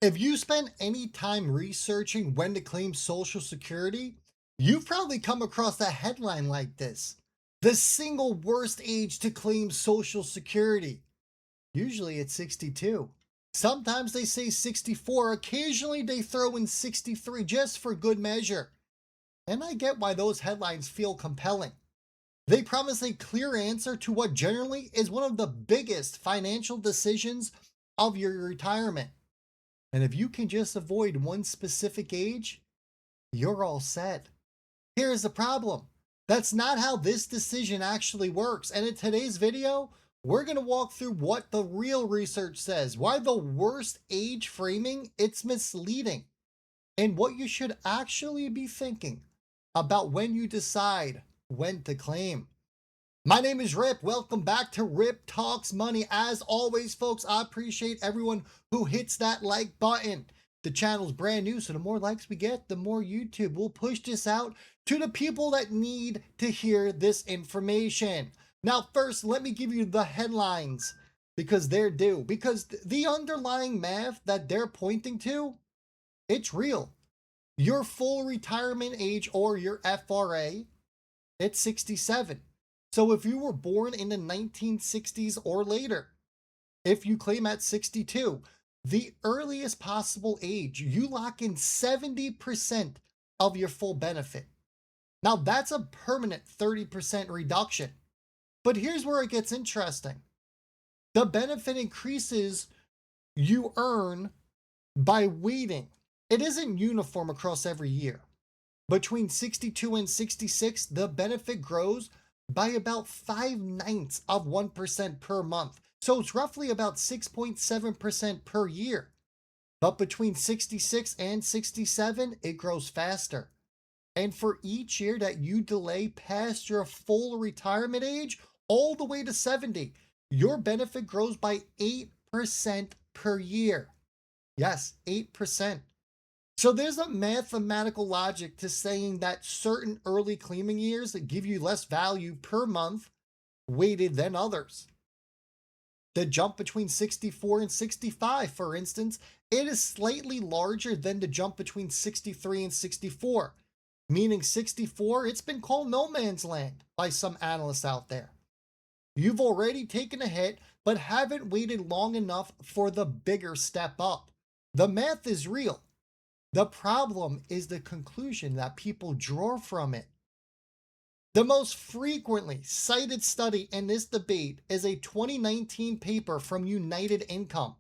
If you spend any time researching when to claim Social Security, you've probably come across a headline like this: the single worst age to claim Social Security. Usually it's 62. Sometimes they say 64. Occasionally they throw in 63 just for good measure. And I get why those headlines feel compelling. They promise a clear answer to what generally is one of the biggest financial decisions of your retirement. And if you can just avoid one specific age, you're all set. Here's the problem: that's not how this decision actually works. And in today's video, we're going to walk through what the real research says, why the worst age framing it's misleading, and what you should actually be thinking about when you decide when to claim. My name is Rip. Welcome back to Rip Talks Money. As always, folks, I appreciate everyone who hits that like button. The channel's brand new, so the more likes we get, the more YouTube will push this out to the people that need to hear this information. Now, first, let me give you the headlines because they're due. Because the underlying math that they're pointing to, it's real. Your full retirement age, or your FRA, it's 67. So if you were born in the 1960s or later, if you claim at 62, the earliest possible age, you lock in 70% of your full benefit. Now that's a permanent 30% reduction. But here's where it gets interesting. The benefit increases you earn by waiting. It isn't uniform across every year. Between 62 and 66, the benefit grows by about 5/9 of 1% per month. So it's roughly about 6.7% per year. But between 66 and 67, it grows faster. And for each year that you delay past your full retirement age, all the way to 70, your benefit grows by 8% per year. Yes, 8%. So there's a mathematical logic to saying that certain early claiming years that give you less value per month weighted than others. The jump between 64 and 65, for instance, it is slightly larger than the jump between 63 and 64, meaning 64, it's been called no man's land by some analysts out there. You've already taken a hit, but haven't waited long enough for the bigger step up. The math is real. The problem is the conclusion that people draw from it. The most frequently cited study in this debate is a 2019 paper from United Income,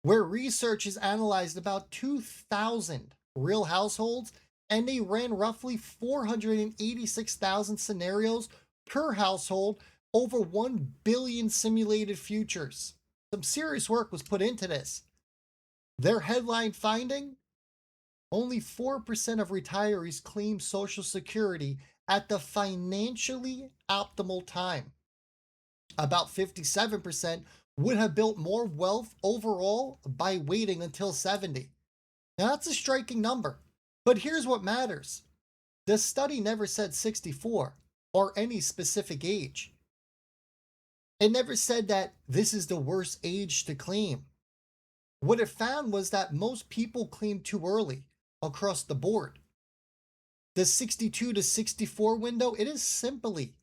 where researchers analyzed about 2,000 real households, and they ran roughly 486,000 scenarios per household over 1 billion simulated futures. Some serious work was put into this. Their headline finding: only 4% of retirees claim Social Security at the financially optimal time. About 57% would have built more wealth overall by waiting until 70. Now that's a striking number, but here's what matters. The study never said 64 or any specific age. It never said that this is the worst age to claim. What it found was that most people claim too early across the board. The 62 to 64 window, it is simply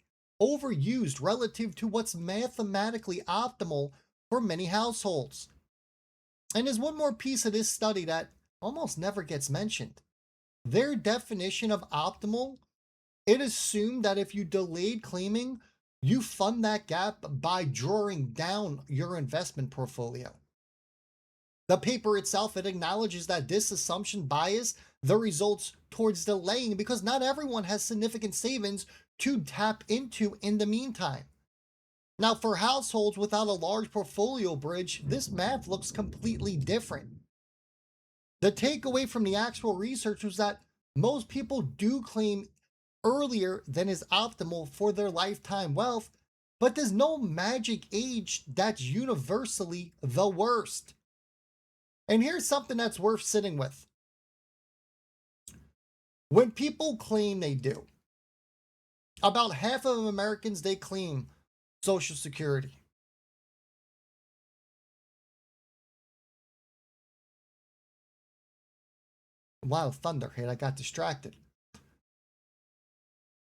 overused relative to what's mathematically optimal for many households. And there's one more piece of this study that almost never gets mentioned. Their definition of optimal, it assumed that if you delayed claiming, you fund that gap by drawing down your investment portfolio. The paper itself, it acknowledges that this assumption bias the results towards delaying because not everyone has significant savings to tap into in the meantime. Now, for households without a large portfolio bridge, this math looks completely different. The takeaway from the actual research was that most people do claim earlier than is optimal for their lifetime wealth, but there's no magic age that's universally the worst. And here's something that's worth sitting with. When people claim they do, about half of Americans, they claim Social Security. Wow, thunder hit. I got distracted.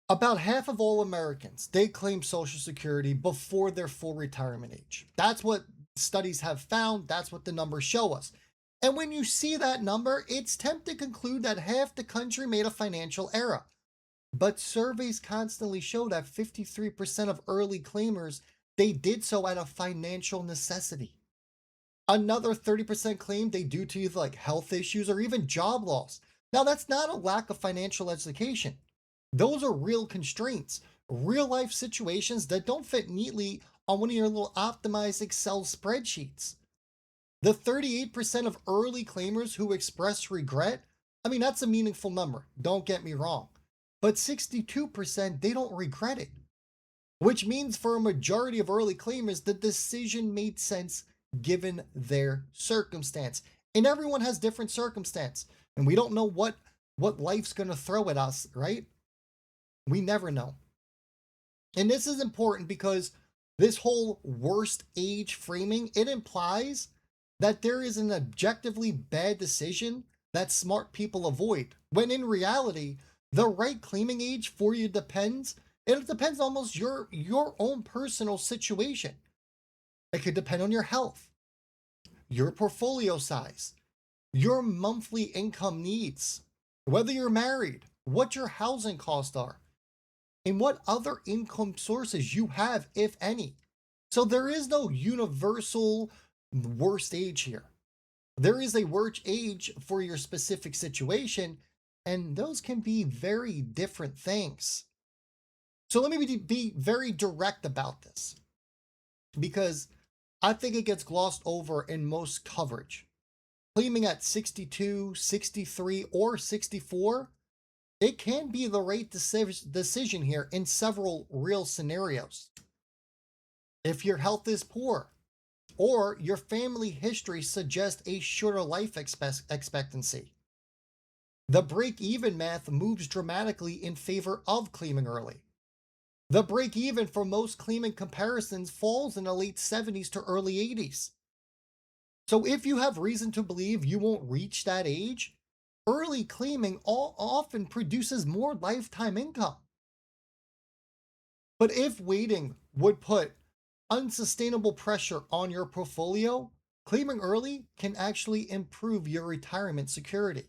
About half of all Americans, they claim Social Security before their full retirement age. That's what studies have found. That's what the numbers show us. And when you see that number, it's tempting to conclude that half the country made a financial error. But surveys constantly show that 53% of early claimers, they did so out of financial necessity. Another 30% claim they due to either like health issues or even job loss. Now, that's not a lack of financial education. Those are real constraints, real life situations that don't fit neatly on one of your little optimized Excel spreadsheets. The 38% of early claimers who express regret, I mean, that's a meaningful number, don't get me wrong. But 62%, they don't regret it, which means for a majority of early claimers, the decision made sense given their circumstance. And everyone has different circumstance, and we don't know what life's going to throw at us, right? We never know. And this is important because this whole worst age framing, it implies that there is an objectively bad decision that smart people avoid, when in reality, the right claiming age for you depends. It depends almost your own personal situation. It could depend on your health, your portfolio size, your monthly income needs, whether you're married, what your housing costs are, and what other income sources you have, if any. So there is no universal worst age here. There is a worst age for your specific situation, and those can be very different things. So let me be very direct about this because I think it gets glossed over in most coverage. Claiming at 62, 63, or 64, it can be the right decision here in several real scenarios. If your health is poor, or your family history suggests a shorter life expectancy, the break even math moves dramatically in favor of claiming early. The break even for most claiming comparisons falls in the late 70s to early 80s. So if you have reason to believe you won't reach that age, early claiming often produces more lifetime income. But if waiting would put unsustainable pressure on your portfolio, claiming early can actually improve your retirement security.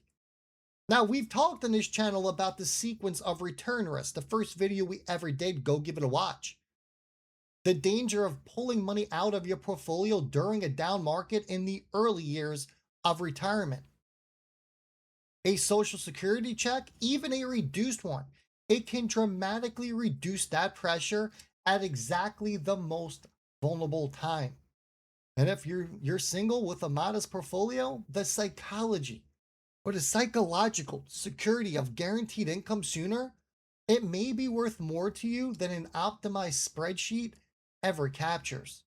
Now, we've talked on this channel about the sequence of return risk. The first video we ever did, go give it a watch. The danger of pulling money out of your portfolio during a down market in the early years of retirement. A Social Security check, even a reduced one, it can dramatically reduce that pressure at exactly the most vulnerable time. And if you're single with a modest portfolio, the psychology or the psychological security of guaranteed income sooner, it may be worth more to you than an optimized spreadsheet ever captures.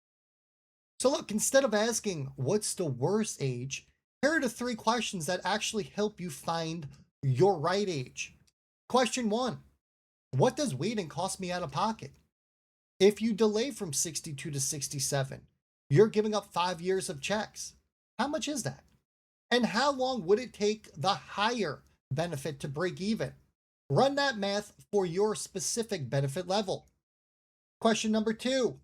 So look, instead of asking what's the worst age, here are the three questions that actually help you find your right age. Question one, what does waiting cost me out of pocket? If you delay from 62 to 67, you're giving up 5 years of checks. How much is that? And how long would it take the higher benefit to break even? Run that math for your specific benefit level. Question number two,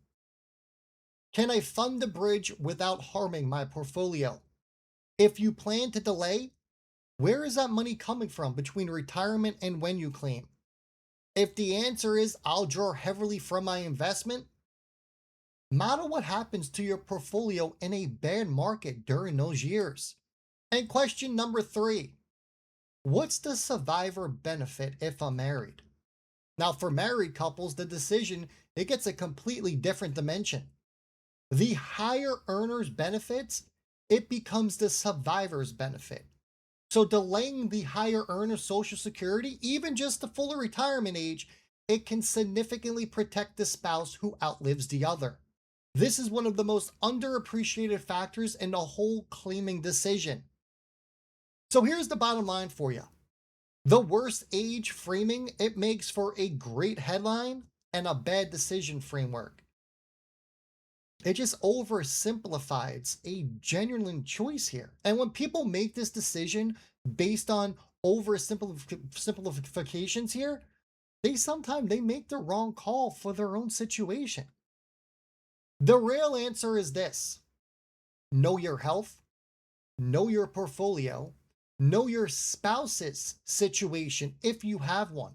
can I fund the bridge without harming my portfolio? If you plan to delay, where is that money coming from between retirement and when you claim? If the answer is I'll draw heavily from my investment, model what happens to your portfolio in a bad market during those years. And question number three, what's the survivor benefit if I'm married? Now, for married couples, the decision, it gets a completely different dimension. The higher earners benefits, it becomes the survivor's benefit. So delaying the higher earner Social Security, even just the fuller retirement age, it can significantly protect the spouse who outlives the other. This is one of the most underappreciated factors in the whole claiming decision. So here's the bottom line for you. The worst age framing, it makes for a great headline and a bad decision framework. It just oversimplifies a genuine choice here. And when people make this decision based on simplifications here, they make the wrong call for their own situation. The real answer is this: know your health, know your portfolio, know your spouse's situation if you have one,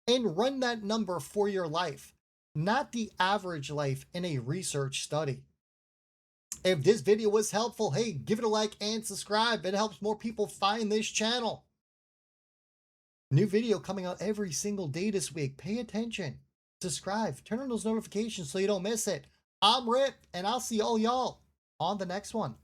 and run that number for your life, not the average life in a research study. If this video was helpful, hey, give it a like and subscribe. It helps more people find this channel. New video coming out every single day this week. Pay attention. Subscribe. Turn on those notifications so you don't miss it. I'm Rip, and I'll see all y'all on the next one.